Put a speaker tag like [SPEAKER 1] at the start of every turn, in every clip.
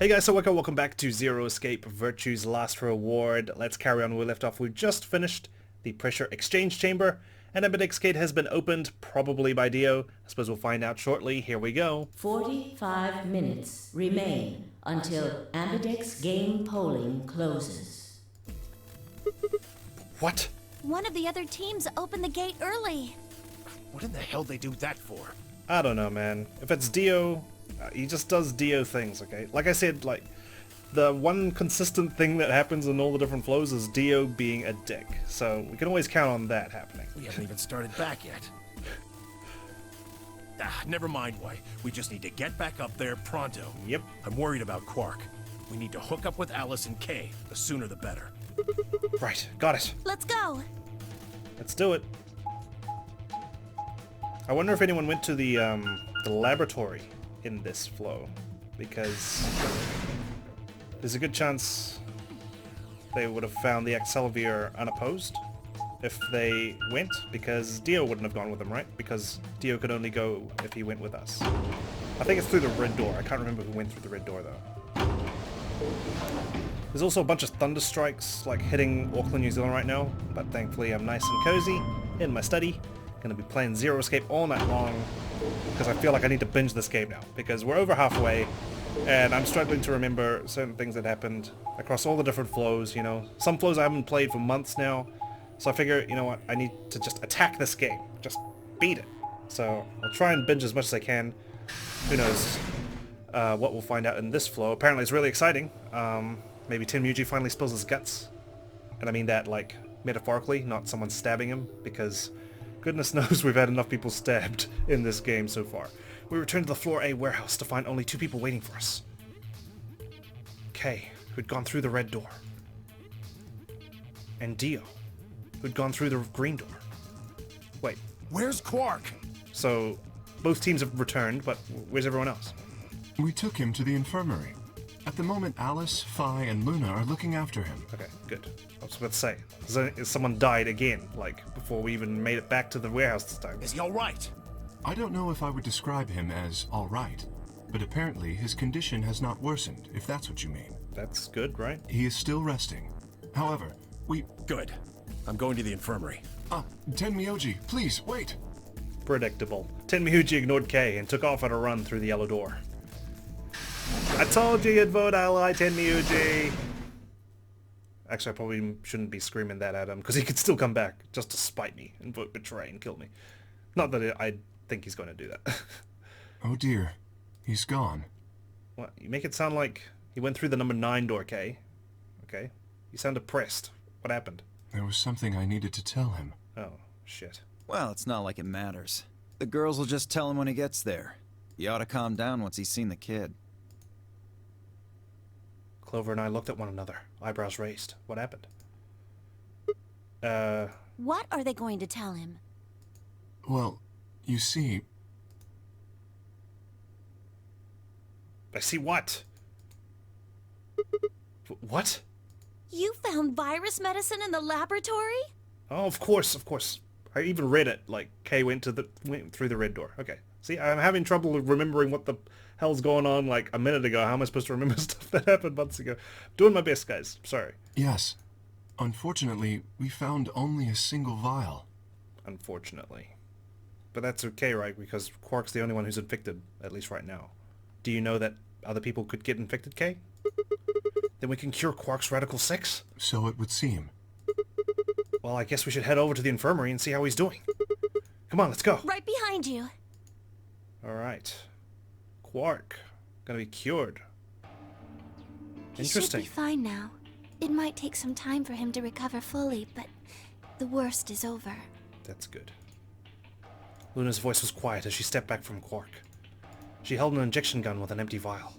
[SPEAKER 1] Hey guys, so welcome back to Zero Escape Virtue's Last Reward. Let's carry on where we left off. We've just finished the pressure exchange chamber, and Ambidex gate has been opened, probably by Dio. I suppose we'll find out shortly. Here we go.
[SPEAKER 2] 45 minutes remain until Ambidex game polling closes.
[SPEAKER 1] What?
[SPEAKER 3] One of the other teams opened the gate early.
[SPEAKER 4] What in the hell they do that for?
[SPEAKER 1] I don't know, man. If it's Dio, he just does Dio things, okay? Like I said, like, the one consistent thing that happens in all the different flows is Dio being a dick. So we can always count on that happening.
[SPEAKER 4] We haven't even started back yet. Never mind why. We just need to get back up there pronto.
[SPEAKER 1] Yep.
[SPEAKER 4] I'm worried about Quark. We need to hook up with Alice and Kay. The sooner the better.
[SPEAKER 1] Right, got it.
[SPEAKER 3] Let's go.
[SPEAKER 1] Let's do it. I wonder if anyone went to the laboratory in this flow, because there's a good chance they would have found the Accelerator unopposed if they went, because Dio wouldn't have gone with them, right? Because Dio could only go if he went with us. I think it's through the red door. I can't remember who went through the red door, though. There's also a bunch of thunder strikes, like, hitting Auckland, New Zealand right now, but thankfully I'm nice and cozy in my study. Gonna be playing Zero Escape all night long, because I feel like I need to binge this game now, because we're over halfway, and I'm struggling to remember certain things that happened across all the different flows, you know. Some flows I haven't played for months now, so I figure, you know what, I need to just attack this game, just beat it. So I'll try and binge as much as I can. Who knows what we'll find out in this flow. Apparently it's really exciting. Maybe Tenmyouji finally spills his guts, and I mean that, like, metaphorically, not someone stabbing him, because goodness knows we've had enough people stabbed in this game so far. We return to the Floor A warehouse to find only 2 people waiting for us. Kay, who'd gone through the red door. And Dio, who'd gone through the green door. Wait,
[SPEAKER 4] Where's Quark?
[SPEAKER 1] so both teams have returned, but where's everyone else?
[SPEAKER 5] We took him to the infirmary. At the moment, Alice, Phi, and Luna are looking after him.
[SPEAKER 1] Okay, good. I was about to say, someone died again, like, before we even made it back to the warehouse this time.
[SPEAKER 4] Is he alright?
[SPEAKER 5] I don't know if I would describe him as all right, but apparently his condition has not worsened, if that's what you mean.
[SPEAKER 1] That's good, right?
[SPEAKER 5] He is still resting. However,
[SPEAKER 4] Good. I'm going to the infirmary.
[SPEAKER 5] Tenmyouji, please, wait!
[SPEAKER 1] Predictable. Tenmyouji ignored Kay and took off at a run through the yellow door. I told you you'd vote ally, Tenmyouji! Actually, I probably shouldn't be screaming that at him, because he could still come back just to spite me and vote betray and kill me. Not that I think he's going to do that.
[SPEAKER 5] Oh dear, he's gone.
[SPEAKER 1] What? You make it sound like he went through the number 9 door, Kay. Okay? You sound depressed. What happened?
[SPEAKER 5] There was something I needed to tell him.
[SPEAKER 1] Oh, shit.
[SPEAKER 6] Well, it's not like it matters. The girls will just tell him when he gets there. He ought to calm down once he's seen the kid.
[SPEAKER 1] Clover and I looked at one another, eyebrows raised. What happened?
[SPEAKER 3] What are they going to tell him?
[SPEAKER 5] Well, you see,
[SPEAKER 1] I see what? What?
[SPEAKER 3] You found virus medicine in the laboratory?
[SPEAKER 1] Oh, of course, of course. I even read it, like, Kay went through the red door. Okay. See, I'm having trouble remembering what the hell's going on, like, a minute ago. How am I supposed to remember stuff that happened months ago? Doing my best, guys. Sorry.
[SPEAKER 5] yes. Unfortunately, we found only a single vial.
[SPEAKER 1] Unfortunately. But that's okay, right? Because Quark's the only one who's infected, at least right now. Do you know that other people could get infected, Kay? Then we can cure Quark's Radical 6?
[SPEAKER 5] So it would seem.
[SPEAKER 1] Well, I guess we should head over to the infirmary and see how he's doing. Come on, let's go.
[SPEAKER 3] Right behind you.
[SPEAKER 1] Alright. Quark. Gonna be cured.
[SPEAKER 3] He
[SPEAKER 1] Interesting.
[SPEAKER 3] should be fine now. It might take some time for him to recover fully, but the worst is over.
[SPEAKER 1] That's good. Luna's voice was quiet as she stepped back from Quark. She held an injection gun with an empty vial.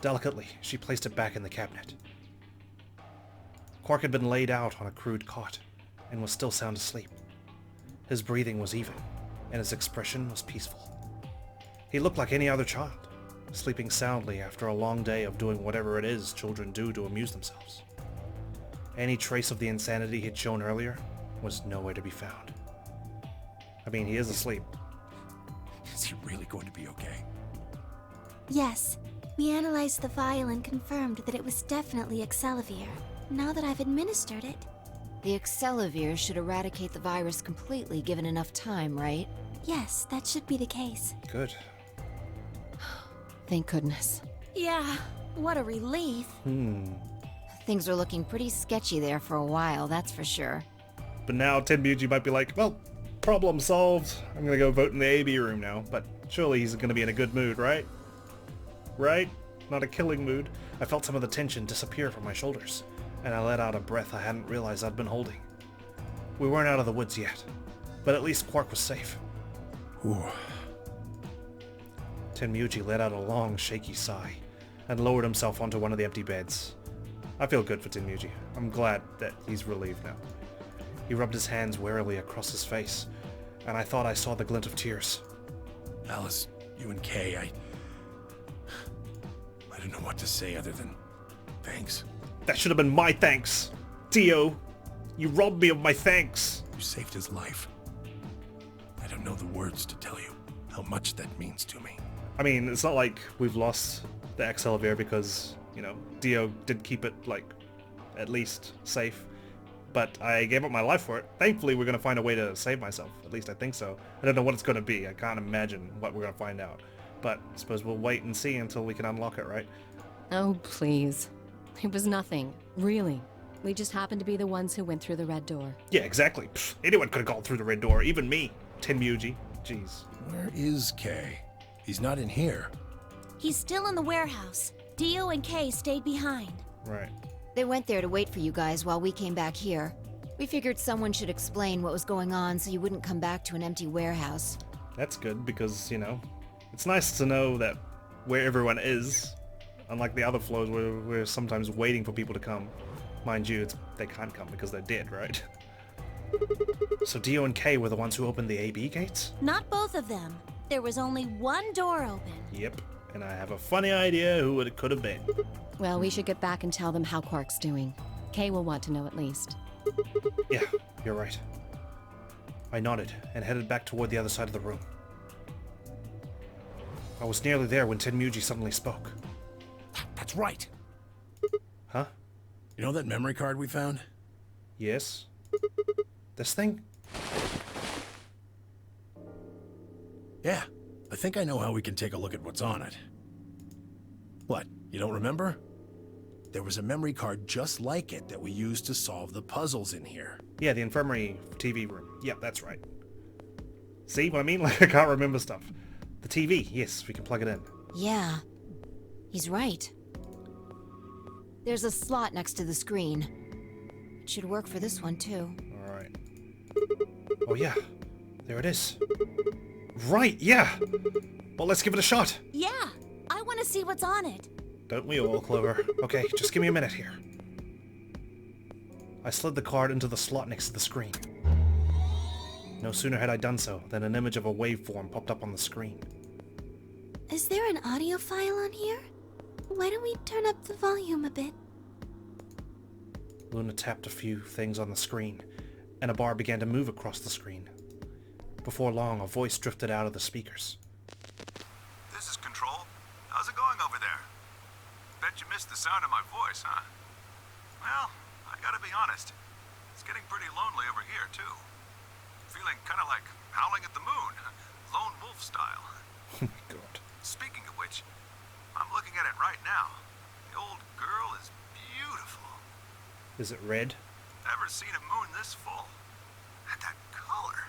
[SPEAKER 1] Delicately, she placed it back in the cabinet. Quark had been laid out on a crude cot and was still sound asleep. His breathing was even, and his expression was peaceful. He looked like any other child, sleeping soundly after a long day of doing whatever it is children do to amuse themselves. Any trace of the insanity he'd shown earlier was nowhere to be found. I mean, he is asleep.
[SPEAKER 4] Is he really going to be okay?
[SPEAKER 3] Yes, We analyzed the vial and confirmed that it was definitely Excelavir. Now that I've administered it...
[SPEAKER 7] The Excelavir should eradicate the virus completely given enough time, right?
[SPEAKER 3] Yes, that should be the case.
[SPEAKER 1] Good.
[SPEAKER 7] Thank goodness.
[SPEAKER 3] Yeah, what a relief.
[SPEAKER 7] Things are looking pretty sketchy there for a while, that's for sure.
[SPEAKER 1] But now Tenmyouji might be like, well, problem solved. I'm gonna go vote in the AB room now. But surely he's gonna be in a good mood, right? Right? Not a killing mood. I felt some of the tension disappear from my shoulders, and I let out a breath I hadn't realized I'd been holding. We weren't out of the woods yet, but at least Quark was safe.
[SPEAKER 4] Ooh.
[SPEAKER 1] Tenmyouji let out a long, shaky sigh, and lowered himself onto one of the empty beds. I feel good for Tenmyouji. I'm glad that he's relieved now. He rubbed his hands warily across his face, and I thought I saw the glint of tears.
[SPEAKER 4] Alice, you and Kay, I don't know what to say other than thanks.
[SPEAKER 1] That should have been my thanks! Dio! You robbed me of my thanks!
[SPEAKER 4] You saved his life. I don't know the words to tell you how much that means to me.
[SPEAKER 1] I mean, it's not like we've lost the Excelavir because, you know, Dio did keep it, like, at least safe. But I gave up my life for it. Thankfully, we're going to find a way to save myself. At least I think so. I don't know what it's going to be. I can't imagine what we're going to find out. But I suppose we'll wait and see until we can unlock it, right?
[SPEAKER 8] Oh, please. It was nothing. Really. We just happened to be the ones who went through the red door.
[SPEAKER 1] Yeah, exactly. Pfft, anyone could have gone through the red door. Even me. Tenmyouji. Jeez.
[SPEAKER 4] Where is Kay? He's not in here.
[SPEAKER 3] He's still in the warehouse. Dio and Kay stayed behind.
[SPEAKER 1] Right.
[SPEAKER 7] They went there to wait for you guys while we came back here. We figured someone should explain what was going on so you wouldn't come back to an empty warehouse.
[SPEAKER 1] That's good because, you know, it's nice to know that where everyone is, unlike the other floors where we're sometimes waiting for people to come. Mind you, they can't come because they're dead, right? So Dio and Kay were the ones who opened the AB gates?
[SPEAKER 3] Not both of them. There was only one door open.
[SPEAKER 1] Yep, and I have a funny idea who it could have been.
[SPEAKER 8] Well, we should get back and tell them how Quark's doing. Kay will want to know at least.
[SPEAKER 1] Yeah, you're right. I nodded and headed back toward the other side of the room. I was nearly there when Tenmyouji suddenly spoke.
[SPEAKER 4] That's right.
[SPEAKER 1] Huh?
[SPEAKER 4] You know that memory card we found?
[SPEAKER 1] Yes? This thing?
[SPEAKER 4] Yeah. I think I know how we can take a look at what's on it. What? You don't remember? There was a memory card just like it that we used to solve the puzzles in here.
[SPEAKER 1] Yeah, the infirmary TV room. Yep, that's right. See what I mean? Like, I can't remember stuff. The TV, yes, we can plug it in.
[SPEAKER 7] Yeah. He's right. There's a slot next to the screen. It should work for this one, too.
[SPEAKER 1] Alright. Oh yeah, there it is. Right, yeah! Well, let's give it a shot.
[SPEAKER 3] Yeah, I want to see what's on it.
[SPEAKER 1] Don't we all, Clover? Okay, just give me a minute here. I slid the card into the slot next to the screen. No sooner had I done so than an image of a waveform popped up on the screen.
[SPEAKER 3] Is there an audio file on here? Why don't we turn up the volume a bit?
[SPEAKER 1] Luna tapped a few things on the screen, and a bar began to move across the screen. Before long, a voice drifted out of the speakers.
[SPEAKER 9] This is Control. How's it going over there? Bet you missed the sound of my voice, huh? Well, I gotta be honest. It's getting pretty lonely over here, too. Feeling kinda like howling at the moon, lone wolf style.
[SPEAKER 1] Oh my god.
[SPEAKER 9] Speaking of which, I'm looking at it right now. The old girl is beautiful.
[SPEAKER 1] Is it red?
[SPEAKER 9] Never seen a moon this full. And that color.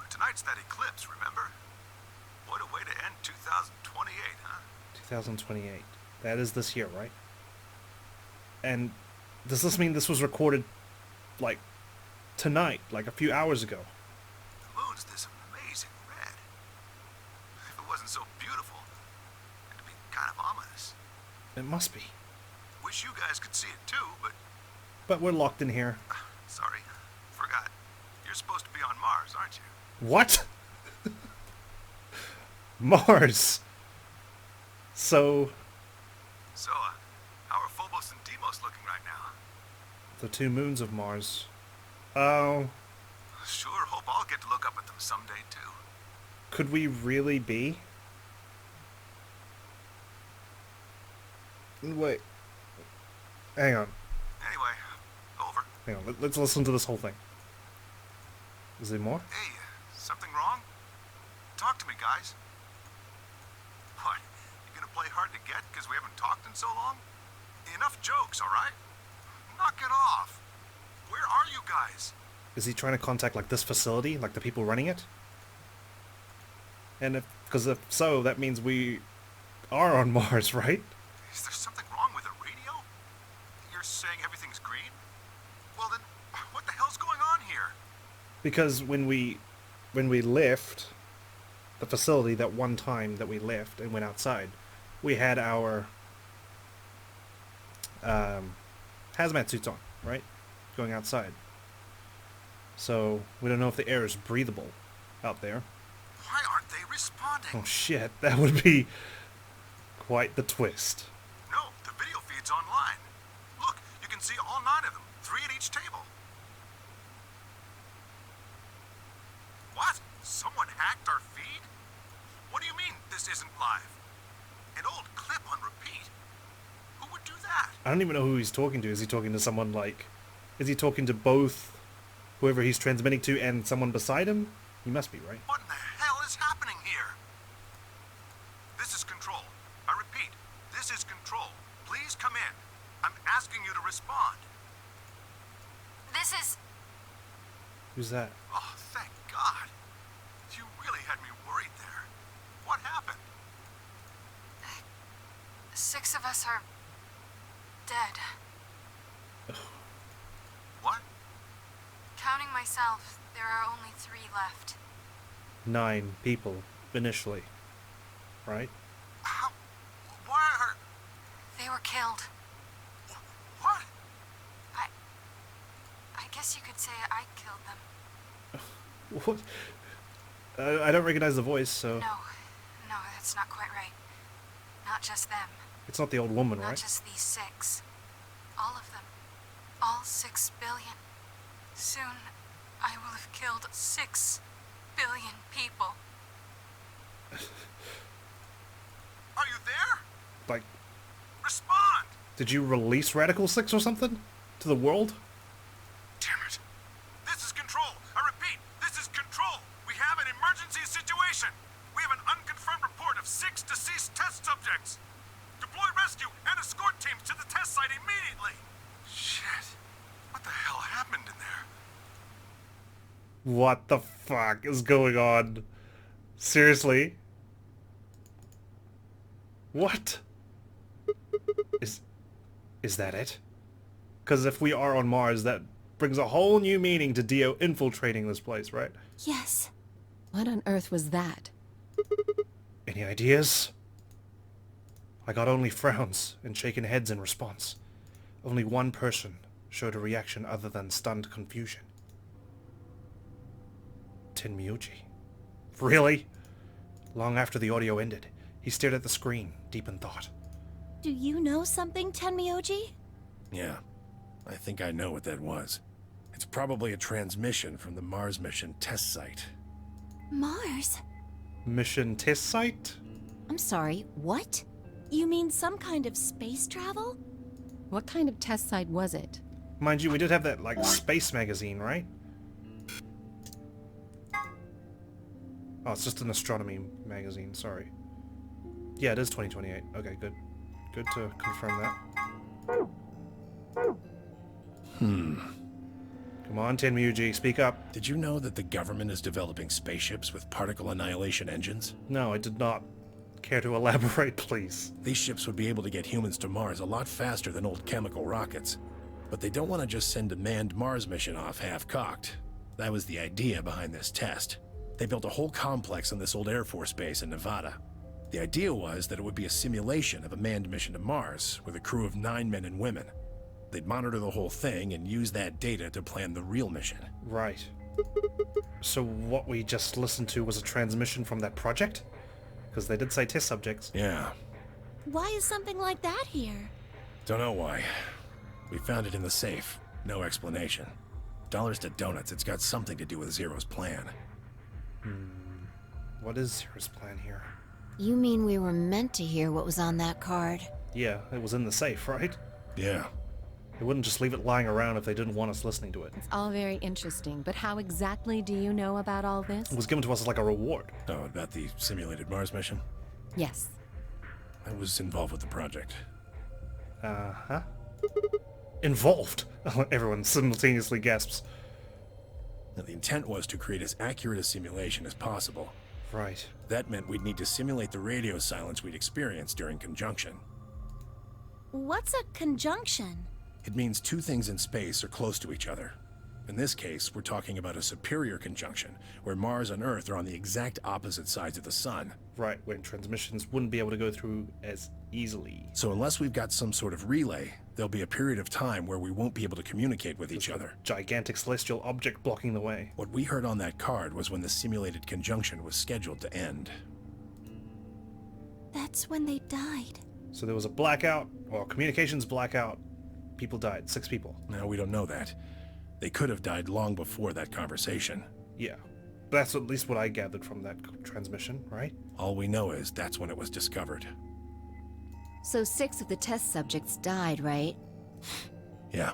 [SPEAKER 9] Tonight's that eclipse, remember? What a way to end 2028, huh?
[SPEAKER 1] 2028. That is this year, right? And does this mean this was recorded, like, tonight, like a few hours ago?
[SPEAKER 9] The moon's this amazing red. If it wasn't so beautiful, it'd be kind of ominous.
[SPEAKER 1] It must be.
[SPEAKER 9] Wish you guys could see it too, but...
[SPEAKER 1] But we're locked in here.
[SPEAKER 9] Sorry, forgot. You're supposed to be on Mars, aren't you?
[SPEAKER 1] What? Mars. So,
[SPEAKER 9] how are Phobos and Deimos looking right now?
[SPEAKER 1] the two moons of Mars. Oh,
[SPEAKER 9] Sure hope I'll get to look up at them someday, too.
[SPEAKER 1] could we really be? Wait. Hang on.
[SPEAKER 9] Anyway, over.
[SPEAKER 1] Hang on. Let's listen to this whole thing. Is there more?
[SPEAKER 9] Hey, something wrong? Talk to me, guys. What? You gonna play hard to get because we haven't talked in so long? Enough jokes, alright? Knock it off. Where are you guys?
[SPEAKER 1] Is he trying to contact, like, this facility? Like, the people running it? And if... Because if so, that means we are on Mars, right?
[SPEAKER 9] Is there something wrong with the radio? You're saying everything's green? Well then, what the hell's going on here?
[SPEAKER 1] Because when we left the facility that one time that we left and went outside, we had our hazmat suits on, right? Going outside. So we don't know if the air is breathable out there.
[SPEAKER 9] Why aren't they responding?
[SPEAKER 1] Oh shit, that would be quite the twist.
[SPEAKER 9] No, the video feed's online. Look, you can see all 9 of them, 3 at each table. What? Someone hacked our feed? What do you mean this isn't live? An old clip on repeat? Who would do that?
[SPEAKER 1] I don't even know who he's talking to. Is he talking to someone like... Is he talking to both whoever he's transmitting to and someone beside him? He must be, right?
[SPEAKER 9] What in the hell is happening here? This is Control. I repeat, this is Control. Please come in. I'm asking you to respond.
[SPEAKER 3] This is...
[SPEAKER 1] Who's that?
[SPEAKER 9] Oh, thank God. You really had me worried there. What happened?
[SPEAKER 3] 6 of us are... dead.
[SPEAKER 9] What?
[SPEAKER 3] Counting myself, there are only 3 left.
[SPEAKER 1] 9 people, initially. Right?
[SPEAKER 9] How? Why are...
[SPEAKER 3] They were killed.
[SPEAKER 9] What?
[SPEAKER 3] I guess you could say I killed them.
[SPEAKER 1] What? I don't recognize the voice, so...
[SPEAKER 3] No, that's not quite right. Not just them.
[SPEAKER 1] It's not the old woman,
[SPEAKER 3] Not
[SPEAKER 1] right?
[SPEAKER 3] just these 6. All of them. All 6 billion. Soon, I will have killed 6 billion people.
[SPEAKER 9] Are you there?
[SPEAKER 1] Like,
[SPEAKER 9] Respond!
[SPEAKER 1] did you release Radical 6 or something? To the world?
[SPEAKER 9] Damn it. This is Control. I repeat, this is Control. We have an emergency situation. We have an unconfirmed report of 6 deceased test subjects. Deploy rescue and escort teams to the test site immediately. Shit. What the hell happened in there?
[SPEAKER 1] What the fuck is going on? Seriously? What? Is that it? Because if we are on Mars, that brings a whole new meaning to Dio infiltrating this place, right?
[SPEAKER 3] Yes.
[SPEAKER 8] What on earth was that?
[SPEAKER 1] Any ideas? I got only frowns and shaken heads in response. Only one person showed a reaction other than stunned confusion. Tenmyouji. Really? Long after the audio ended, he stared at the screen, deep in thought.
[SPEAKER 3] Do you know something, Tenmyouji?
[SPEAKER 4] Yeah, I think I know what that was. It's probably a transmission from the Mars mission test site.
[SPEAKER 3] Mars?
[SPEAKER 1] Mission test site?
[SPEAKER 7] I'm sorry, what?
[SPEAKER 3] You mean some kind of space travel?
[SPEAKER 8] What kind of test site was it?
[SPEAKER 1] Mind you, we did have that, like, space magazine, right? Oh, it's just an astronomy magazine, sorry. Yeah, it is 2028. Okay, good. Good to confirm that. Come on, Tenmyouji, speak up.
[SPEAKER 4] Did you know that the government is developing spaceships with particle annihilation engines?
[SPEAKER 1] No, I did not. Care to elaborate, please?
[SPEAKER 4] These ships would be able to get humans to Mars a lot faster than old chemical rockets. But they don't want to just send a manned Mars mission off half-cocked. That was the idea behind this test. They built a whole complex on this old Air Force base in Nevada. The idea was that it would be a simulation of a manned mission to Mars with a crew of 9 men and women. They'd monitor the whole thing and use that data to plan the real mission.
[SPEAKER 1] Right. So what we just listened to was a transmission from that project? Because they did say test subjects.
[SPEAKER 4] Yeah.
[SPEAKER 3] Why is something like that here?
[SPEAKER 4] Don't know why. We found it in the safe. No explanation. Dollars to donuts, it's got something to do with Zero's plan.
[SPEAKER 1] What is Zero's plan here?
[SPEAKER 7] You mean we were meant to hear what was on that card?
[SPEAKER 1] Yeah, it was in the safe, right?
[SPEAKER 4] Yeah.
[SPEAKER 1] They wouldn't just leave it lying around if they didn't want us listening to it.
[SPEAKER 8] It's all very interesting, but how exactly do you know about all this?
[SPEAKER 1] It was given to us as like a reward.
[SPEAKER 4] Oh, about the simulated Mars mission?
[SPEAKER 8] Yes.
[SPEAKER 4] I was involved with the project.
[SPEAKER 1] Uh-huh. Involved? Everyone simultaneously gasps.
[SPEAKER 4] Now, the intent was to create as accurate a simulation as possible.
[SPEAKER 1] Right.
[SPEAKER 4] That meant we'd need to simulate the radio silence we'd experienced during conjunction.
[SPEAKER 10] What's a conjunction?
[SPEAKER 4] It means two things in space are close to each other. In this case, we're talking about a superior conjunction, where Mars and Earth are on the exact opposite sides of the Sun.
[SPEAKER 1] Right, when transmissions wouldn't be able to go through as easily.
[SPEAKER 4] So unless we've got some sort of relay, there'll be a period of time where we won't be able to communicate with each other.
[SPEAKER 1] Gigantic celestial object blocking the way.
[SPEAKER 4] What we heard on that card was when the simulated conjunction was scheduled to end.
[SPEAKER 10] That's when they died.
[SPEAKER 1] So there was a blackout, or communications blackout. People died. 6 people.
[SPEAKER 4] Now, we don't know that. They could have died long before that conversation.
[SPEAKER 1] Yeah. That's at least what I gathered from that transmission, right?
[SPEAKER 4] All we know is that's when it was discovered.
[SPEAKER 7] So 6 of the test subjects died, right?
[SPEAKER 4] Yeah.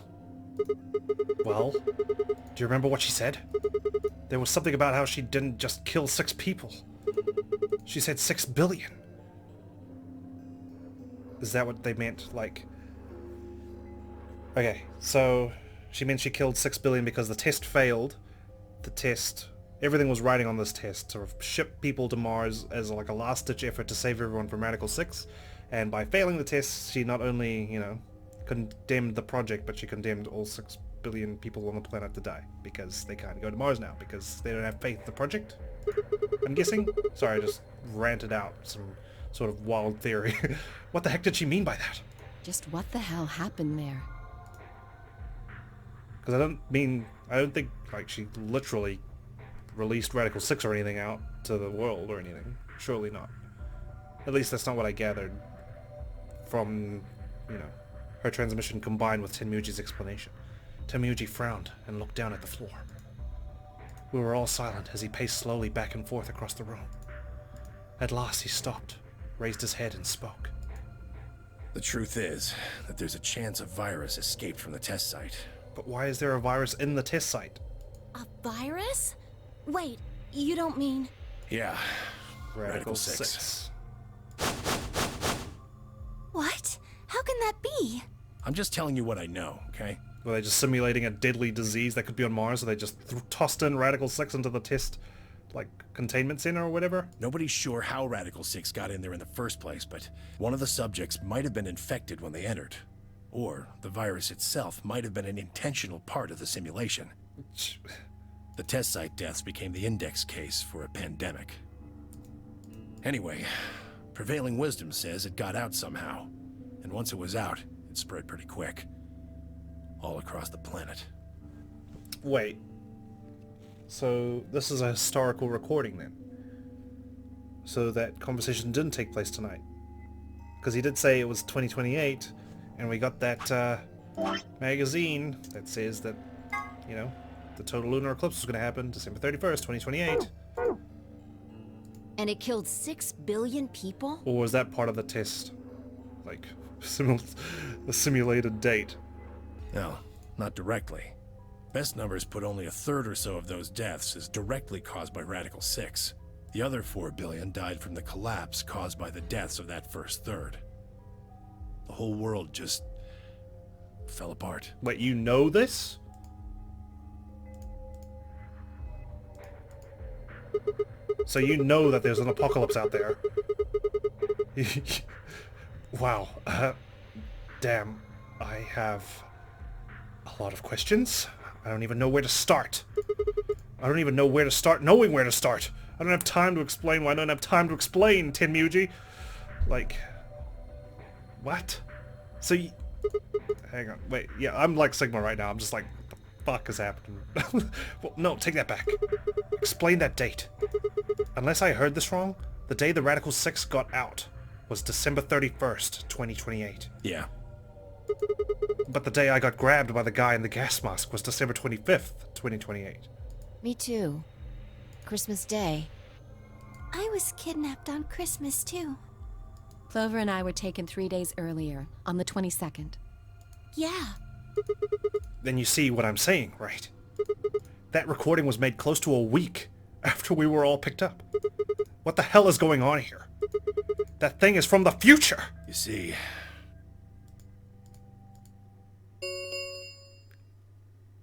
[SPEAKER 1] Well, do you remember what she said? There was something about how she didn't just kill 6 people. She said 6 billion. Is that what they meant? Like... Okay, so she meant she killed 6 billion because the test failed. The test... Everything was riding on this test to ship people to Mars as like a last-ditch effort to save everyone from Radical 6. And by failing the test, she not only, you know, condemned the project, but she condemned all 6 billion people on the planet to die. Because they can't go to Mars now, because they don't have faith in the project. I'm guessing? Sorry, I just ranted out some sort of wild theory. What the heck did she mean by that?
[SPEAKER 8] Just what the hell happened there?
[SPEAKER 1] Because I don't think, like, she literally released Radical 6 or anything out to the world or anything. Surely not. At least that's not what I gathered from, you know, her transmission combined with Tenmyouji's explanation. Tenmyouji frowned and looked down at the floor. We were all silent as he paced slowly back and forth across the room. At last he stopped, raised his head and spoke.
[SPEAKER 4] The truth is that there's a chance a virus escaped from the test site.
[SPEAKER 1] But why is there a virus in the test site?
[SPEAKER 10] A virus? Wait, you don't mean...
[SPEAKER 4] Yeah.
[SPEAKER 1] Radical 6.
[SPEAKER 10] What? How can that be?
[SPEAKER 4] I'm just telling you what I know, okay?
[SPEAKER 1] Were they just simulating a deadly disease that could be on Mars, so they just tossed in Radical 6 into the test, like, containment center or whatever?
[SPEAKER 4] Nobody's sure how Radical 6 got in there in the first place, but one of the subjects might have been infected when they entered. Or the virus itself might have been an intentional part of the simulation. The test site deaths became the index case for a pandemic. Anyway, prevailing wisdom says it got out somehow. And once it was out, it spread pretty quick. All across the planet.
[SPEAKER 1] Wait. So this is a historical recording then? So that conversation didn't take place tonight? Because he did say it was 2028, and we got that magazine that says that, you know, the total lunar eclipse was going to happen December 31st, 2028.
[SPEAKER 7] And it killed 6 billion people?
[SPEAKER 1] Or was that part of the test? Like, the simulated date?
[SPEAKER 4] No, not directly. Best numbers put only a third or so of those deaths as directly caused by Radical 6. The other 4 billion died from the collapse caused by the deaths of that first third. The whole world just fell apart.
[SPEAKER 1] Wait, you know this? So you know that there's an apocalypse out there. Wow. Damn. I have a lot of questions. I don't even know where to start. I don't even know where to start knowing where to start. I don't have time to explain why I don't have time to explain, Tenmyouji. Like... What? So you... Hang on. Wait. Yeah, I'm like Sigma right now. I'm just like, what the fuck is happening? Well, no, take that back. Explain that date. Unless I heard this wrong, the day the Radical 6 got out was December 31st, 2028.
[SPEAKER 4] Yeah.
[SPEAKER 1] But the day I got grabbed by the guy in the gas mask was December 25th, 2028.
[SPEAKER 7] Me too. Christmas Day.
[SPEAKER 10] I was kidnapped on Christmas too.
[SPEAKER 8] Clover and I were taken 3 days earlier, on the 22nd.
[SPEAKER 10] Yeah.
[SPEAKER 1] Then you see what I'm saying, right? That recording was made close to a week after we were all picked up. What the hell is going on here? That thing is from the future!
[SPEAKER 4] You see...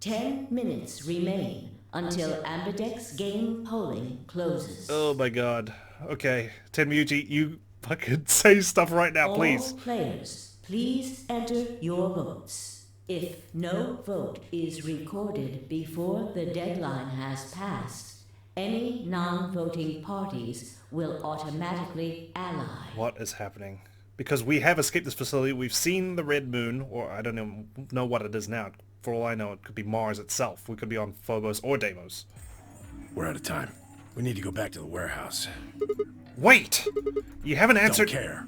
[SPEAKER 2] 10 minutes remain until Ambidex Game polling closes.
[SPEAKER 1] Oh my god. Okay, Tenmyouji, you fucking say stuff right now, please.
[SPEAKER 2] All players, please enter your votes. If no vote is recorded before the deadline has passed, any non-voting parties will automatically ally.
[SPEAKER 1] What is happening? Because we have escaped this facility, we've seen the Red Moon, or I don't know what it is now. For all I know, it could be Mars itself. We could be on Phobos or Deimos.
[SPEAKER 4] We're out of time. We need to go back to the warehouse.
[SPEAKER 1] Wait! You haven't answered...
[SPEAKER 4] Don't care.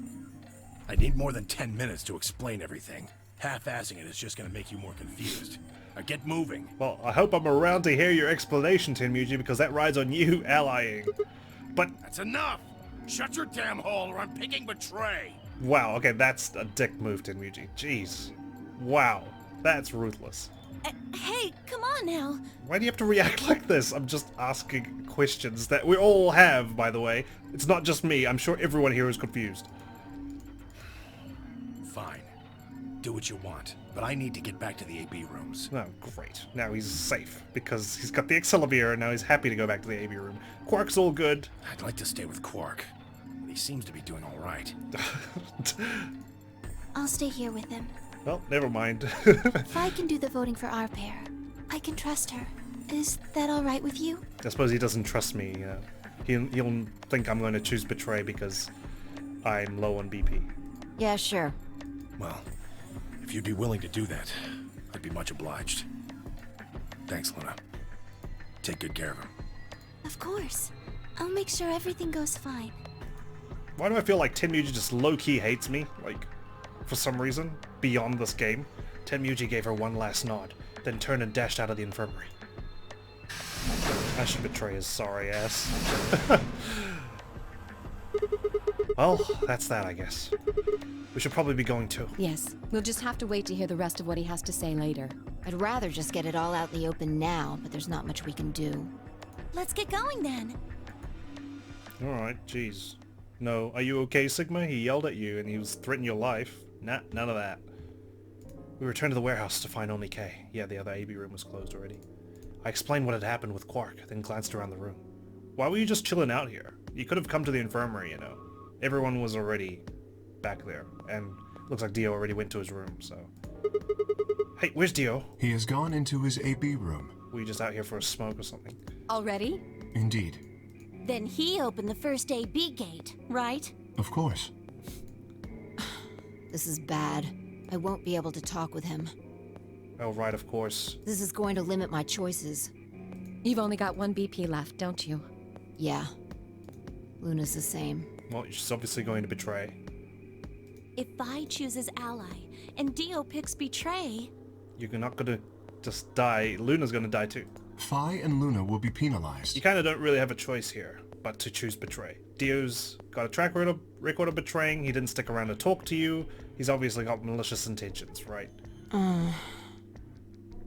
[SPEAKER 4] I need more than 10 minutes to explain everything. Half-assing it is just gonna make you more confused. Now get moving.
[SPEAKER 1] Well, I hope I'm around to hear your explanation, Tenmyouji, because that rides on you allying. But...
[SPEAKER 4] That's enough! Shut your damn hole or I'm picking Betray!
[SPEAKER 1] Wow, okay, that's a dick move, Tenmyouji. Jeez. Wow. That's ruthless.
[SPEAKER 10] Hey, come on now.
[SPEAKER 1] Why do you have to react like this? I'm just asking questions that we all have, by the way. It's not just me. I'm sure everyone here is confused.
[SPEAKER 4] Fine. Do what you want, but I need to get back to the AB rooms.
[SPEAKER 1] Oh, great. Now he's safe, because he's got the accelevier, and now he's happy to go back to the AB room. Quark's all good.
[SPEAKER 4] I'd like to stay with Quark, but he seems to be doing all right.
[SPEAKER 10] I'll stay here with him.
[SPEAKER 1] Well, never mind.
[SPEAKER 10] If I can do the voting for our pair, I can trust her. Is that all right with you?
[SPEAKER 1] I suppose he doesn't trust me. He'll think I'm going to choose Betray because I'm low on BP.
[SPEAKER 7] Yeah, sure.
[SPEAKER 4] Well, if you'd be willing to do that, I'd be much obliged. Thanks, Luna. Take good care of him.
[SPEAKER 10] Of course. I'll make sure everything goes fine.
[SPEAKER 1] Why do I feel like Tenmyouji just low-key hates me? Like, for some reason, beyond this game. Tenmyouji gave her one last nod, then turned and dashed out of the infirmary. I should betray his sorry ass. Well, that's that, I guess. We should probably be going too.
[SPEAKER 8] Yes, we'll just have to wait to hear the rest of what he has to say later.
[SPEAKER 7] I'd rather just get it all out in the open now, but there's not much we can do.
[SPEAKER 10] Let's get going then.
[SPEAKER 1] Alright, jeez. No, are you okay, Sigma? He yelled at you and he was threatening your life. Nah, none of that. We returned to the warehouse to find only Kay. Yeah, the other AB room was closed already. I explained what had happened with Quark, then glanced around the room. Why were you just chilling out here? You could have come to the infirmary, you know. Everyone was already back there, and looks like Dio already went to his room, so... Hey, where's Dio?
[SPEAKER 5] He has gone into his AB room.
[SPEAKER 1] Were you just out here for a smoke or something?
[SPEAKER 8] Already?
[SPEAKER 5] Indeed.
[SPEAKER 10] Then he opened the first AB gate, right?
[SPEAKER 5] Of course.
[SPEAKER 7] This is bad. I won't be able to talk with him.
[SPEAKER 1] Oh, right, of course.
[SPEAKER 7] This is going to limit my choices.
[SPEAKER 8] You've only got 1 BP left, don't you?
[SPEAKER 7] Yeah. Luna's the same.
[SPEAKER 1] Well, she's obviously going to betray.
[SPEAKER 10] If Vi chooses ally and Dio picks Betray...
[SPEAKER 1] You're not gonna just die. Luna's gonna die too.
[SPEAKER 5] Phi and Luna will be penalized.
[SPEAKER 1] You kind of don't really have a choice here, but to choose Betray. Dio's got a track record of betraying. He didn't stick around to talk to you. He's obviously got malicious intentions, right?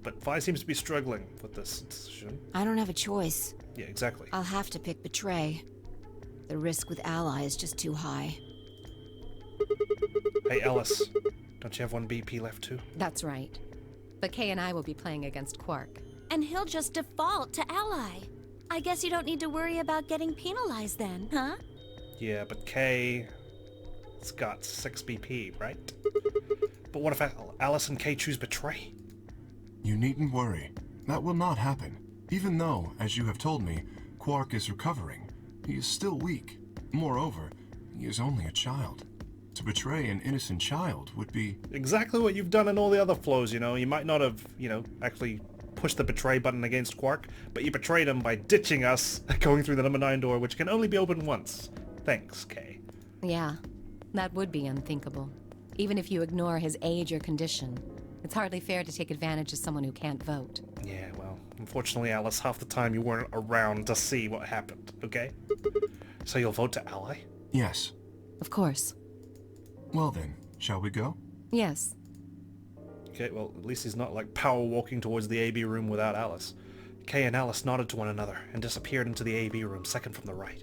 [SPEAKER 1] But Vi seems to be struggling with this decision.
[SPEAKER 7] I don't have a choice.
[SPEAKER 1] Yeah, exactly.
[SPEAKER 7] I'll have to pick Betray. The risk with Ally is just too high.
[SPEAKER 1] Hey, Alice. Don't you have 1 BP left too?
[SPEAKER 8] That's right. But Kay and I will be playing against Quark.
[SPEAKER 10] And he'll just default to ally. I guess you don't need to worry about getting penalized then, huh?
[SPEAKER 1] Yeah, but Kay's got 6 BP, right? But what if Alice and Kay choose Betray?
[SPEAKER 5] You needn't worry. That will not happen. Even though, as you have told me, Quark is recovering, he is still weak. Moreover, he is only a child. To betray an innocent child would be...
[SPEAKER 1] Exactly what you've done in all the other flows, you know. You might not have, you know, actually pushed the betray button against Quark, but you betrayed him by ditching us, going through the number 9 door, which can only be opened once. Thanks, Kay.
[SPEAKER 8] Yeah, that would be unthinkable. Even if you ignore his age or condition. It's hardly fair to take advantage of someone who can't vote.
[SPEAKER 1] Yeah, well, unfortunately, Alice, half the time you weren't around to see what happened, okay? So you'll vote to ally?
[SPEAKER 5] Yes.
[SPEAKER 8] Of course.
[SPEAKER 5] Well then, shall we go?
[SPEAKER 8] Yes.
[SPEAKER 1] Okay, well, at least he's not like power walking towards the AB room without Alice. Kay and Alice nodded to one another and disappeared into the AB room, second from the right.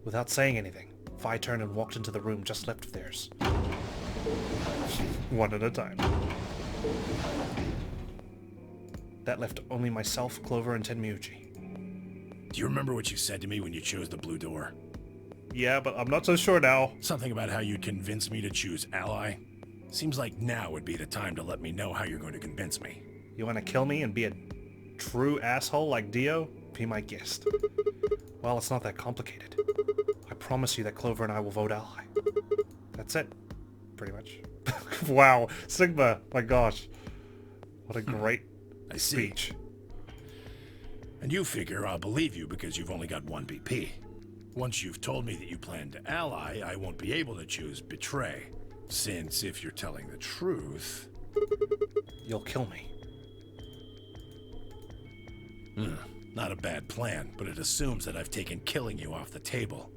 [SPEAKER 1] Without saying anything, Vi turned and walked into the room just left of theirs. One at a time. That left only myself, Clover, and Tenmyouji.
[SPEAKER 4] Do you remember what you said to me when you chose the blue door?
[SPEAKER 1] Yeah, but I'm not so sure now.
[SPEAKER 4] Something about how you'd convince me to choose Ally? Seems like now would be the time to let me know how you're going to convince me.
[SPEAKER 1] You want to kill me and be a true asshole like Dio? Be my guest. Well, it's not that complicated. I promise you that Clover and I will vote Ally. That's it. Pretty much. Wow. Sigma. My gosh. What a great speech.
[SPEAKER 4] And you figure I'll believe you because you've only got one BP. Once you've told me that you plan to ally, I won't be able to choose betray. Since if you're telling the truth...
[SPEAKER 1] You'll kill me.
[SPEAKER 4] Not a bad plan, but it assumes that I've taken killing you off the table.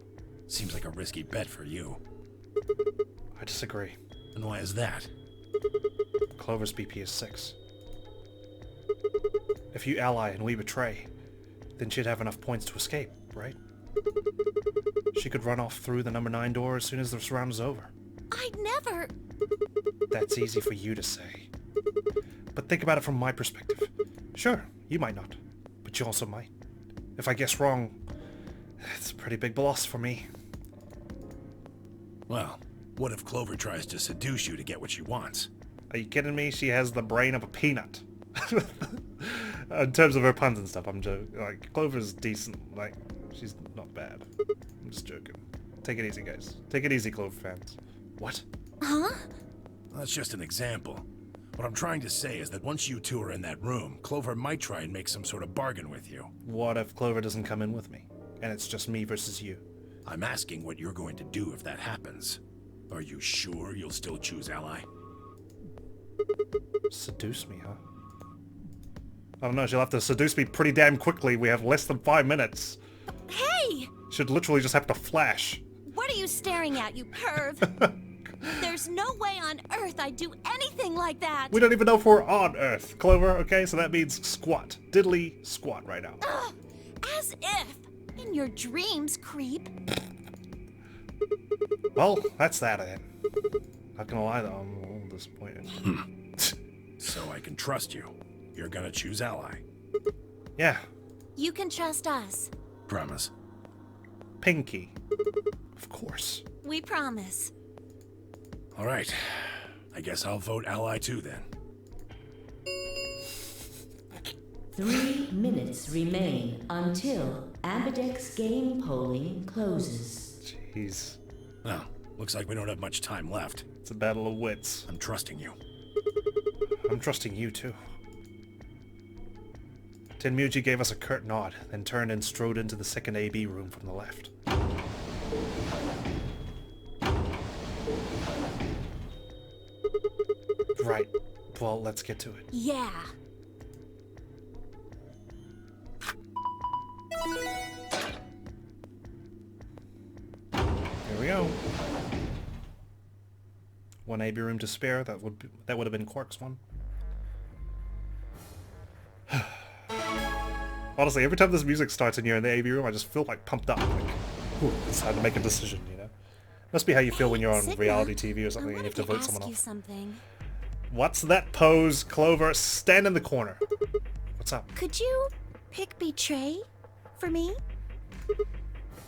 [SPEAKER 4] Seems like a risky bet for you.
[SPEAKER 1] I disagree.
[SPEAKER 4] And why is that?
[SPEAKER 1] Clover's BP is 6. If you ally and we betray, then she'd have enough points to escape, right? She could run off through the number 9 door as soon as this round is over.
[SPEAKER 10] I'd never...
[SPEAKER 1] That's easy for you to say. But think about it from my perspective. Sure, you might not, but you also might. If I guess wrong, it's a pretty big loss for me.
[SPEAKER 4] Well, what if Clover tries to seduce you to get what she wants?
[SPEAKER 1] Are you kidding me? She has the brain of a peanut. In terms of her puns and stuff, I'm joking. Like, Clover's decent. Like, she's not bad. I'm just joking. Take it easy, guys. Take it easy, Clover fans. What?
[SPEAKER 10] Huh?
[SPEAKER 4] That's just an example. What I'm trying to say is that once you two are in that room, Clover might try and make some sort of bargain with you.
[SPEAKER 1] What if Clover doesn't come in with me? And it's just me versus you?
[SPEAKER 4] I'm asking what you're going to do if that happens. Are you sure you'll still choose Ally?
[SPEAKER 1] Seduce me, huh? I don't know, she'll have to seduce me pretty damn quickly. We have less than 5 minutes.
[SPEAKER 10] Hey!
[SPEAKER 1] Should literally just have to flash.
[SPEAKER 10] What are you staring at, you perv? There's no way on Earth I'd do anything like that!
[SPEAKER 1] We don't even know if we're on Earth, Clover, okay? So that means squat. Diddly squat right now.
[SPEAKER 10] Ugh, as if! In your dreams, creep.
[SPEAKER 1] Well, that's that then. Not gonna lie though, I'm a little disappointed.
[SPEAKER 4] So I can trust you. You're gonna choose Ally.
[SPEAKER 1] Yeah.
[SPEAKER 10] You can trust us.
[SPEAKER 4] Promise.
[SPEAKER 1] Pinky. Of course.
[SPEAKER 10] We promise.
[SPEAKER 4] All right. I guess I'll vote Ally too then.
[SPEAKER 2] 3 minutes remain until Ambidex Game polling closes.
[SPEAKER 1] Jeez.
[SPEAKER 4] Well, looks like we don't have much time left.
[SPEAKER 1] It's a battle of wits.
[SPEAKER 4] I'm trusting you.
[SPEAKER 1] I'm trusting you too. Tenmyouji gave us a curt nod, then turned and strode into the second AB room from the left. Right. Well, let's get to it.
[SPEAKER 10] Yeah.
[SPEAKER 1] Here we go. One AB room to spare. That would have been Quark's one. Honestly, every time this music starts and you're in the AB room, I just feel like pumped up. Like, ooh, it's time to make a decision, you know? Must be how you feel when you're on
[SPEAKER 10] Sigma,
[SPEAKER 1] reality TV or something and you have to vote
[SPEAKER 10] ask
[SPEAKER 1] someone
[SPEAKER 10] you
[SPEAKER 1] off.
[SPEAKER 10] something.
[SPEAKER 1] What's that pose, Clover? Stand in the corner. What's up?
[SPEAKER 10] Could you pick betray for me?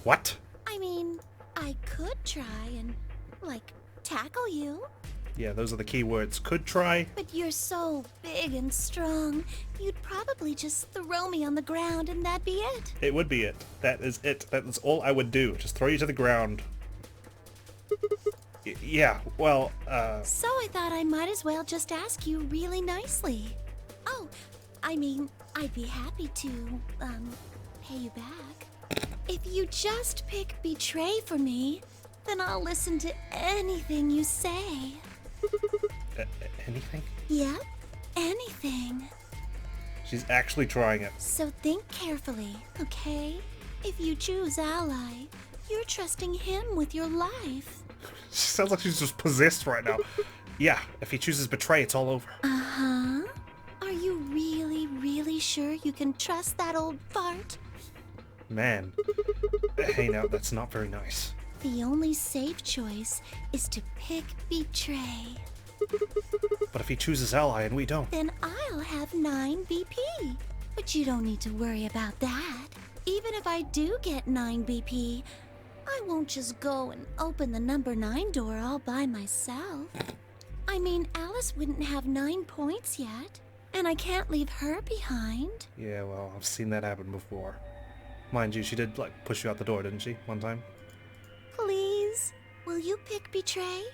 [SPEAKER 1] What?
[SPEAKER 10] I mean, I could try and, like, tackle you.
[SPEAKER 1] Yeah, those are the key words. Could try.
[SPEAKER 10] But you're so big and strong, you'd probably just throw me on the ground and that'd be it.
[SPEAKER 1] It would be it. That is it. That is all I would do. Just throw you to the ground. Yeah, well,
[SPEAKER 10] So I thought I might as well just ask you really nicely. Oh, I mean, I'd be happy to, pay you back. If you just pick betray for me, then I'll listen to anything you say.
[SPEAKER 1] anything?
[SPEAKER 10] Yep, anything.
[SPEAKER 1] She's actually trying it.
[SPEAKER 10] So think carefully, okay? If you choose ally, you're trusting him with your life.
[SPEAKER 1] She sounds like she's just possessed right now. Yeah, if he chooses betray, it's all over.
[SPEAKER 10] Uh-huh. Are you really, really sure you can trust that old fart?
[SPEAKER 1] Man. Hey, now, that's not very nice.
[SPEAKER 10] The only safe choice is to pick betray.
[SPEAKER 1] But if he chooses ally and we don't...
[SPEAKER 10] Then I'll have 9 BP. But you don't need to worry about that. Even if I do get 9 BP, I won't just go and open the number 9 door all by myself. I mean, Alice wouldn't have 9 points yet, and I can't leave her behind.
[SPEAKER 1] Yeah, well, I've seen that happen before. Mind you, she did, like, push you out the door, didn't she, one time?
[SPEAKER 10] Please, will you pick betray?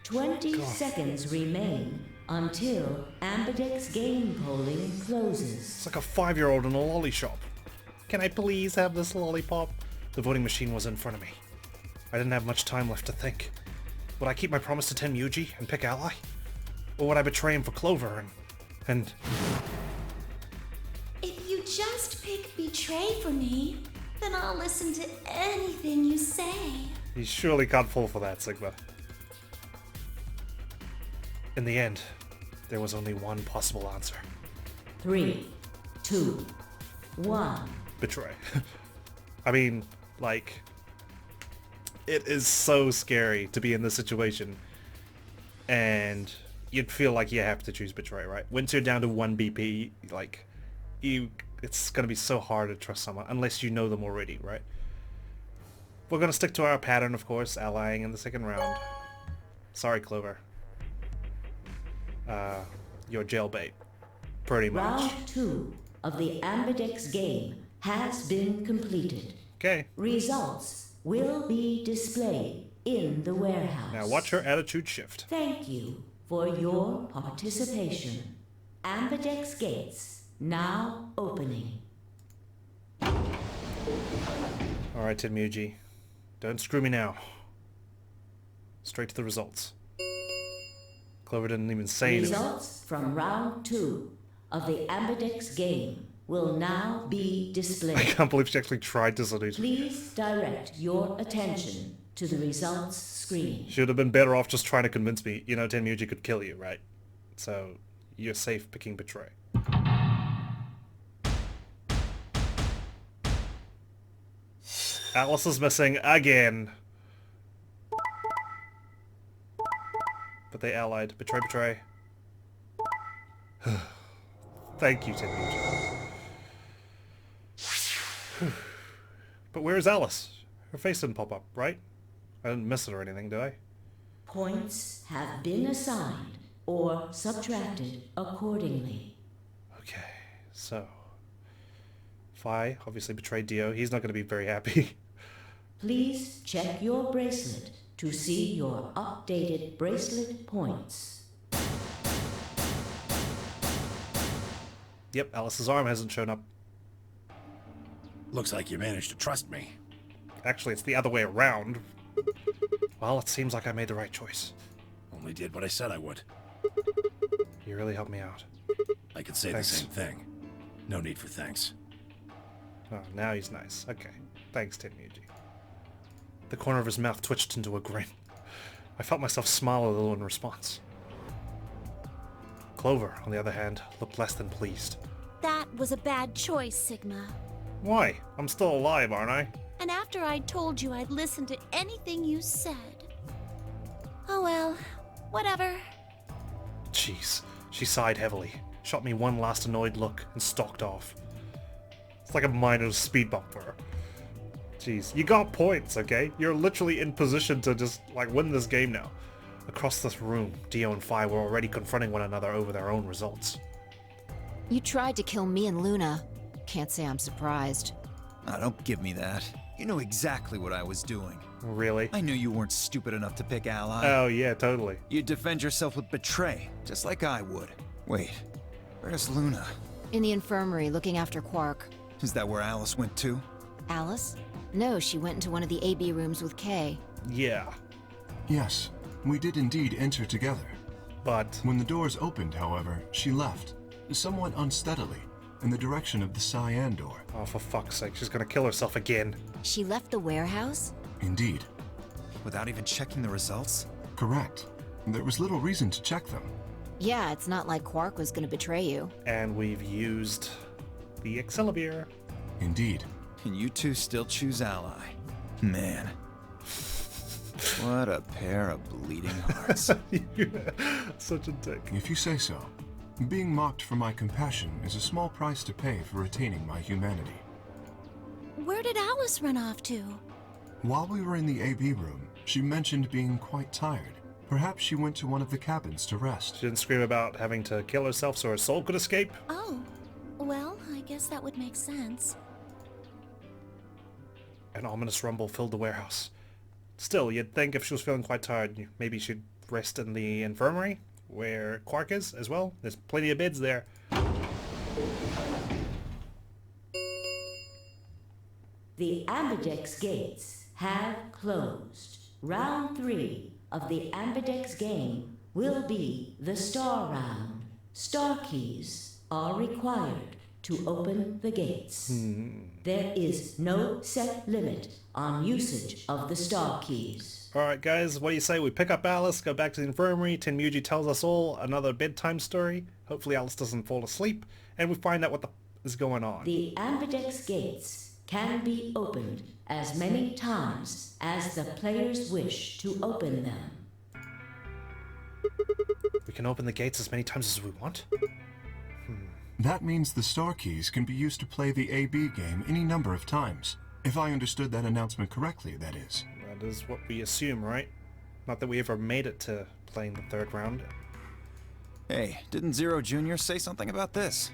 [SPEAKER 2] 20 seconds remain until Ambidex Game polling closes.
[SPEAKER 1] It's like a 5-year-old in a lolly shop. Can I please have this lollipop? The voting machine was in front of me. I didn't have much time left to think. Would I keep my promise to Tenmyouji and pick ally? Or would I betray him for Clover and...
[SPEAKER 10] If you just pick betray for me, then I'll listen to anything you say.
[SPEAKER 1] You surely can't fall for that, Sigma. In the end, there was only one possible answer.
[SPEAKER 2] 3, 2, 1.
[SPEAKER 1] Betray. I mean, like... It is so scary to be in this situation. And you'd feel like you have to choose betray, right? Once you're down to 1 BP, like... It's gonna be so hard to trust someone, unless you know them already, right? We're gonna stick to our pattern, of course, allying in the second round. Sorry, Clover. You're jailbait. Pretty much.
[SPEAKER 2] Round 2 of the Ambidex game has been completed.
[SPEAKER 1] Okay.
[SPEAKER 2] Results will be displayed in the warehouse.
[SPEAKER 1] Now watch her attitude shift.
[SPEAKER 2] Thank you for your participation. Ambidex gates now opening.
[SPEAKER 1] Alright, Tenmyouji. Don't screw me now. Straight to the results. Clover didn't even say anything.
[SPEAKER 2] Results from round 2 of the Ambidex game will now be displayed.
[SPEAKER 1] I can't believe she actually tried to seduce me.
[SPEAKER 2] Please direct your attention to the results screen.
[SPEAKER 1] She would have been better off just trying to convince me, you know, Tenmyouji could kill you, right? So, you're safe picking betray. Alice is missing again. But they allied. Betray, betray. Thank you, Tenmyouji. But where's Alice? Her face didn't pop up, right? I didn't miss it or anything, did I?
[SPEAKER 2] Points have been assigned or subtracted accordingly.
[SPEAKER 1] Okay, so... Fi obviously betrayed Dio. He's not going to be very happy.
[SPEAKER 2] Please check your bracelet to see your updated bracelet points.
[SPEAKER 1] Yep, Alice's arm hasn't shown up.
[SPEAKER 4] Looks like you managed to trust me.
[SPEAKER 1] Actually, it's the other way around. Well, it seems like I made the right choice.
[SPEAKER 4] Only did what I said I would.
[SPEAKER 1] You really helped me out.
[SPEAKER 4] I could say
[SPEAKER 1] Thanks.
[SPEAKER 4] the same thing. No need for thanks.
[SPEAKER 1] Oh, now he's nice. Okay. Thanks, Tenmyouji. The corner of his mouth twitched into a grin. I felt myself smile a little in response. Clover, on the other hand, looked less than pleased.
[SPEAKER 10] That was a bad choice, Sigma.
[SPEAKER 1] Why? I'm still alive, aren't I?
[SPEAKER 10] And after I told you I'd listen to anything you said. Oh well, whatever.
[SPEAKER 1] Jeez. She sighed heavily, shot me one last annoyed look, and stalked off. It's like a minor speed bump for her. Jeez, you got points, okay? You're literally in position to just, like, win this game now. Across this room, Dio and Fi were already confronting one another over their own results.
[SPEAKER 7] You tried to kill me and Luna. Can't say I'm surprised.
[SPEAKER 6] Ah, don't give me that. You know exactly what I was doing.
[SPEAKER 1] Really?
[SPEAKER 6] I knew you weren't stupid enough to pick ally.
[SPEAKER 1] Oh, yeah, totally.
[SPEAKER 6] You'd defend yourself with betray, just like I would. Wait, where's Luna?
[SPEAKER 7] In the infirmary, looking after Quark.
[SPEAKER 6] Is that where Alice went to?
[SPEAKER 7] Alice? No, she went into one of the AB rooms with Kay.
[SPEAKER 1] Yeah.
[SPEAKER 5] Yes, we did indeed enter together.
[SPEAKER 1] But...
[SPEAKER 5] When the doors opened, however, she left, somewhat unsteadily. in the direction of the cyan door.
[SPEAKER 1] Oh, for fuck's sake, she's gonna kill herself again.
[SPEAKER 7] She left the warehouse?
[SPEAKER 5] Indeed.
[SPEAKER 6] Without even checking the results?
[SPEAKER 5] Correct. There was little reason to check them.
[SPEAKER 7] Yeah, it's not like Quark was gonna betray you.
[SPEAKER 1] And we've used the Excalibur.
[SPEAKER 5] Indeed.
[SPEAKER 6] And you two still choose ally. Man. What a pair of bleeding hearts.
[SPEAKER 1] Such a dick.
[SPEAKER 5] If you say so. Being mocked for my compassion is a small price to pay for retaining my humanity.
[SPEAKER 10] Where did Alice run off to?
[SPEAKER 5] While we were in the AB room, she mentioned being quite tired. Perhaps she went to one of the cabins to rest.
[SPEAKER 1] She didn't scream about having to kill herself so her soul could escape?
[SPEAKER 10] Oh, well, I guess that would make sense.
[SPEAKER 1] An ominous rumble filled the warehouse. Still, you'd think if she was feeling quite tired, maybe she'd rest in the infirmary, where Quark is as well. There's plenty of beds there.
[SPEAKER 2] The Ambidex gates have closed. Round 3 of the Ambidex game will be the star round. Star keys are required to open the gates. There is no set limit on usage of the star keys.
[SPEAKER 1] Alright guys, what do you say we pick up Alice, go back to the infirmary, Tenmyouji tells us all another bedtime story, hopefully Alice doesn't fall asleep, and we find out what the is going on.
[SPEAKER 2] The Ambidex gates can be opened as many times as the players wish to open them.
[SPEAKER 1] We can open the gates as many times as we want?
[SPEAKER 5] That means the star keys can be used to play the AB game any number of times. If I understood that announcement correctly, that is.
[SPEAKER 1] That is what we assume, right? Not that we ever made it to playing the third round.
[SPEAKER 6] Hey, didn't Zero Jr. say something about this?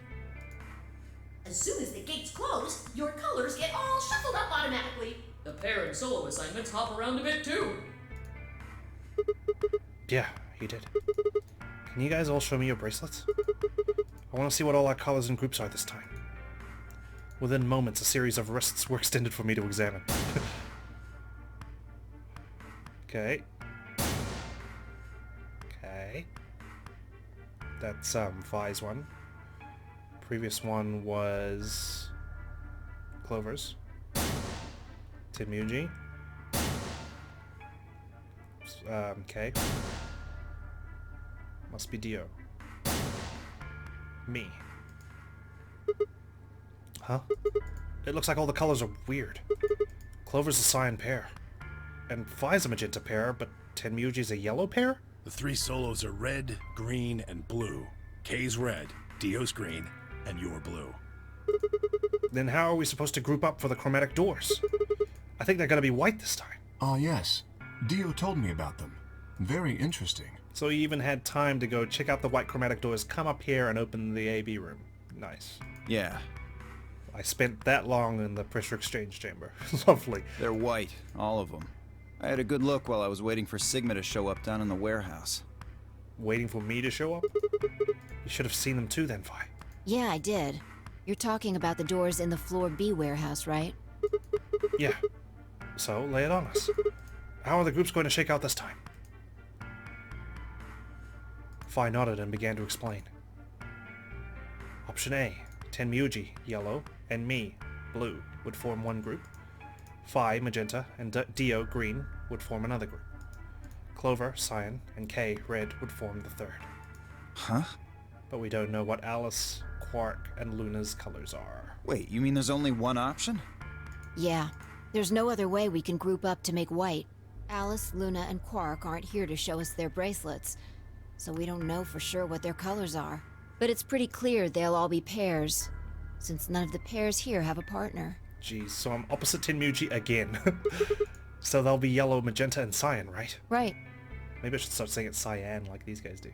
[SPEAKER 11] As soon as the gates close, your colors get all shuffled up automatically. The pair and solo assignments hop around a bit too.
[SPEAKER 1] Yeah, he did. Can you guys all show me your bracelets? I want to see what all our colors and groups are this time. Within moments, a series of wrists were extended for me to examine. Okay. Okay. That's Vi's one. Previous one was Clover's. Tenmyouji. Okay. Must be Dio. Me. Huh? It looks like all the colors are weird. Clover's a cyan pair. And Vi's a magenta pair, but Tenmyouji's a yellow pair?
[SPEAKER 4] The 3 solos are red, green, and blue. K's red, Dio's green, and you're blue.
[SPEAKER 1] Then how are we supposed to group up for the chromatic doors? I think they're gonna be white this time.
[SPEAKER 5] Ah, yes. Dio told me about them. Very interesting.
[SPEAKER 1] So you even had time to go check out the white chromatic doors, come up here and open the AB room. Nice.
[SPEAKER 6] Yeah,
[SPEAKER 1] I spent that long in the pressure exchange chamber. Lovely.
[SPEAKER 6] they're white, all of them. I had a good look while I was waiting for Sigma to show up down in the warehouse.
[SPEAKER 1] Waiting for me to show up? You should have seen them too then, Vi.
[SPEAKER 7] Yeah, I did. You're talking about the doors in the Floor B warehouse, right?
[SPEAKER 1] Yeah. So, lay it on us. How are the groups going to shake out this time? Vi nodded and began to explain. Option A, Tenmyouji, yellow, and me, blue, would form one group. Vi, magenta, and Dio, green, would form another group. Clover, cyan, and K, red, would form the third.
[SPEAKER 6] Huh?
[SPEAKER 1] But we don't know what Alice, Quark, and Luna's colors are.
[SPEAKER 6] Wait, you mean there's only one option?
[SPEAKER 7] Yeah. There's no other way we can group up to make white. Alice, Luna, and Quark aren't here to show us their bracelets, so we don't know for sure what their colors are. But it's pretty clear they'll all be pairs, since none of the pairs here have a partner.
[SPEAKER 1] Jeez, so I'm opposite Tenmyouji again. So they'll be yellow, magenta, and cyan, right?
[SPEAKER 7] Right.
[SPEAKER 1] Maybe I should start saying it cyan like these guys do.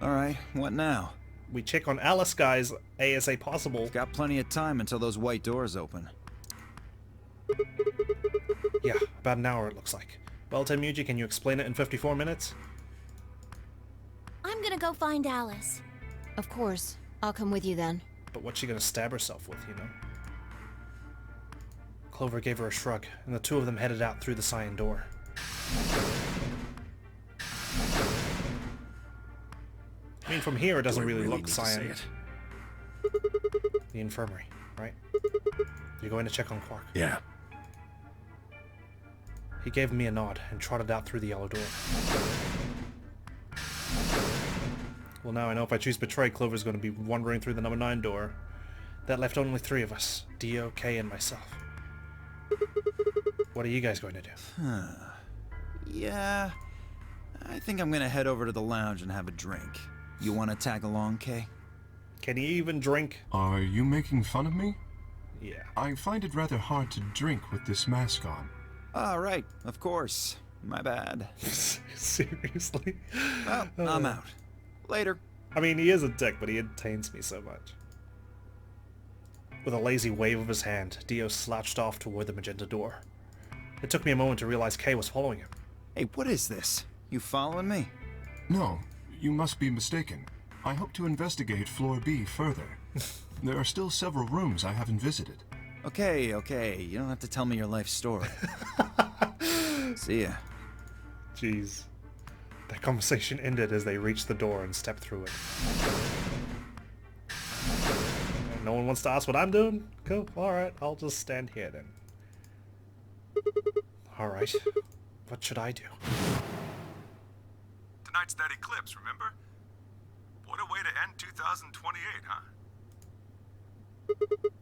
[SPEAKER 6] Alright, what now?
[SPEAKER 1] We check on Alice, guys, ASA possible.
[SPEAKER 6] Got plenty of time until those white doors open.
[SPEAKER 1] Yeah, about an hour it looks like. Well, Tenmyouji, can you explain it in 54 minutes?
[SPEAKER 10] I'm gonna go find Alice.
[SPEAKER 7] Of course. I'll come with you then.
[SPEAKER 1] But what's she gonna stab herself with, you know? Clover gave her a shrug, and the two of them headed out through the cyan door. mean, from here it doesn't
[SPEAKER 4] Do I
[SPEAKER 1] really look
[SPEAKER 4] need to say
[SPEAKER 1] cyan.
[SPEAKER 4] it?
[SPEAKER 1] The infirmary, right? You're going to check on Quark.
[SPEAKER 4] Yeah.
[SPEAKER 1] He gave me a nod and trotted out through the yellow door. Well, now I know if I choose Betray, Clover's going to be wandering through the number 9 door. That left only 3 of us. Dio, Kay, and myself. What are you guys going to do?
[SPEAKER 6] Yeah, I think I'm gonna head over to the lounge and have a drink. You wanna tag along, Kay?
[SPEAKER 1] Can he even drink?
[SPEAKER 5] Are you making fun of me?
[SPEAKER 1] Yeah.
[SPEAKER 5] I find it rather hard to drink with this mask on.
[SPEAKER 6] Ah, right, of course. My bad.
[SPEAKER 1] Seriously?
[SPEAKER 6] Well, I'm out. Later.
[SPEAKER 1] I mean, he is a dick, but he entertains me so much. With a lazy wave of his hand, Dio slouched off toward the magenta door. It took me a moment to realize Kay was following him.
[SPEAKER 6] Hey, what is this? You following me?
[SPEAKER 5] No, you must be mistaken. I hope to investigate floor B further. There are still several rooms I haven't visited.
[SPEAKER 6] Okay, okay. You don't have to tell me your life story. See ya.
[SPEAKER 1] Jeez. That conversation ended as they reached the door and stepped through it. No one wants to ask what I'm doing? Cool. Alright, I'll just stand here then. Alright. What should I do?
[SPEAKER 9] Tonight's that eclipse, remember? What a way to end 2028, huh?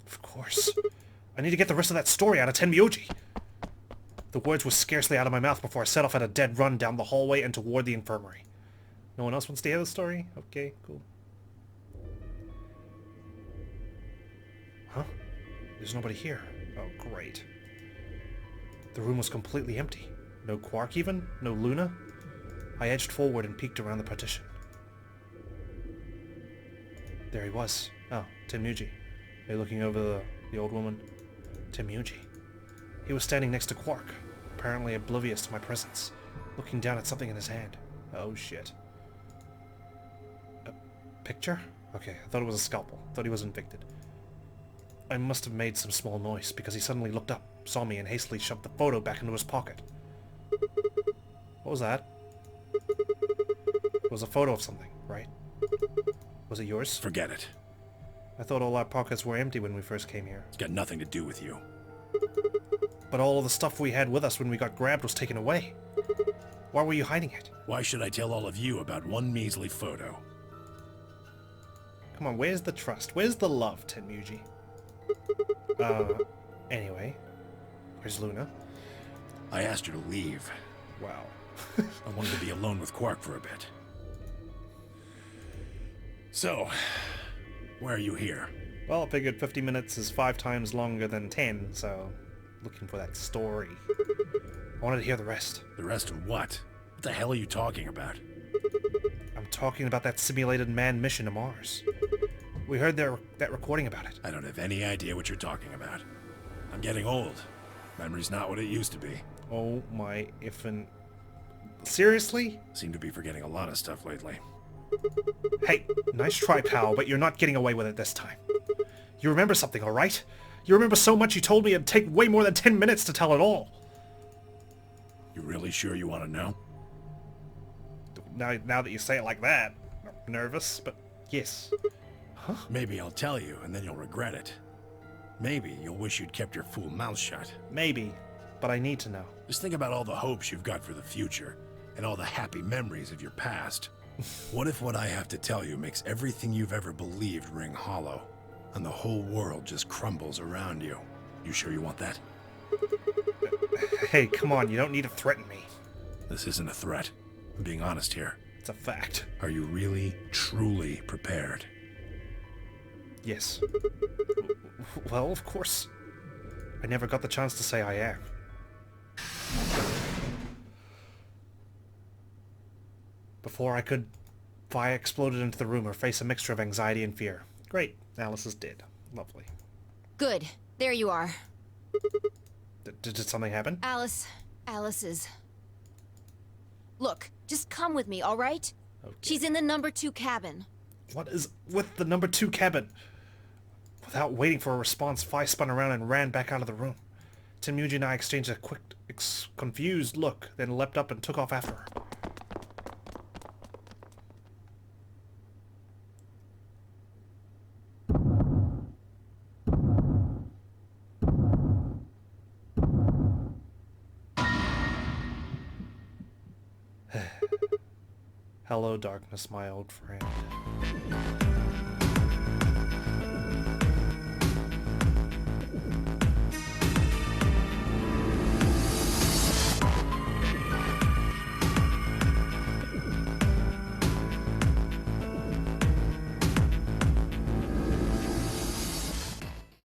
[SPEAKER 1] Of course. I need to get the rest of that story out of Tenmyouji. The words were scarcely out of my mouth before I set off at a dead run down the hallway and toward the infirmary. No one else wants to hear the story? Okay, cool. Huh? There's nobody here. Oh, great. The room was completely empty. No Quark even? No Luna? I edged forward and peeked around the partition. There he was. Oh, Tenmyouji. Are you looking over the old woman? Tenmyouji. He was standing next to Quark, apparently oblivious to my presence, looking down at something in his hand. Oh shit. A picture? Okay, I thought it was a scalpel. Thought he was infected. I must have made some small noise because he suddenly looked up, saw me, and hastily shoved the photo back into his pocket. What was that? It was a photo of something, right? Was it yours?
[SPEAKER 4] Forget it.
[SPEAKER 1] I thought all our pockets were empty when we first came here.
[SPEAKER 4] It's got nothing to do with you.
[SPEAKER 1] But all of the stuff we had with us when we got grabbed was taken away. Why were you hiding it?
[SPEAKER 4] Why should I tell all of you about one measly photo?
[SPEAKER 1] Come on, where's the trust? Where's the love, Tenmyouji? Anyway. Where's Luna?
[SPEAKER 4] I asked her to leave.
[SPEAKER 1] Wow.
[SPEAKER 4] I wanted to be alone with Quark for a bit. So, why are you here?
[SPEAKER 1] Well, I figured 50 minutes is 5 times longer than 10, so looking for that story. I wanted to hear the rest.
[SPEAKER 4] The rest of what? What the hell are you talking about?
[SPEAKER 1] I'm talking about that simulated manned mission to Mars. We heard that recording about it.
[SPEAKER 4] I don't have any idea what you're talking about. I'm getting old. Memory's not what it used to be.
[SPEAKER 1] Oh my effing... Seriously?
[SPEAKER 4] Seem to be forgetting a lot of stuff lately.
[SPEAKER 1] Hey, nice try, pal, but you're not getting away with it this time. You remember something, alright? You remember so much you told me it'd take way more than 10 minutes to tell it all.
[SPEAKER 4] You really sure you want to know?
[SPEAKER 1] Now that you say it like that, I'm nervous, but yes. Huh?
[SPEAKER 4] Maybe I'll tell you, and then you'll regret it. Maybe you'll wish you'd kept your fool mouth shut.
[SPEAKER 1] Maybe, but I need to know.
[SPEAKER 4] Just think about all the hopes you've got for the future, and all the happy memories of your past. What if what I have to tell you makes everything you've ever believed ring hollow, and the whole world just crumbles around you? You sure you want that?
[SPEAKER 1] Hey, come on, you don't need to threaten me.
[SPEAKER 4] This isn't a threat. I'm being honest here.
[SPEAKER 1] It's a fact.
[SPEAKER 4] Are you really, truly prepared?
[SPEAKER 1] Yes. Well, of course. I never got the chance to say I am. Before I could, Vi exploded into the room, her face a mixture of anxiety and fear. Great. Alice is dead. Lovely.
[SPEAKER 7] Good. There you are.
[SPEAKER 1] Did something happen?
[SPEAKER 7] Alice is... Look, just come with me, all right?
[SPEAKER 1] Okay.
[SPEAKER 7] She's in the number 2 cabin.
[SPEAKER 1] What is with the number 2 cabin? Without waiting for a response, Vi spun around and ran back out of the room. Tenmyouji and I exchanged a quick, confused look, then leapt up and took off after her. Hello, darkness, my old friend.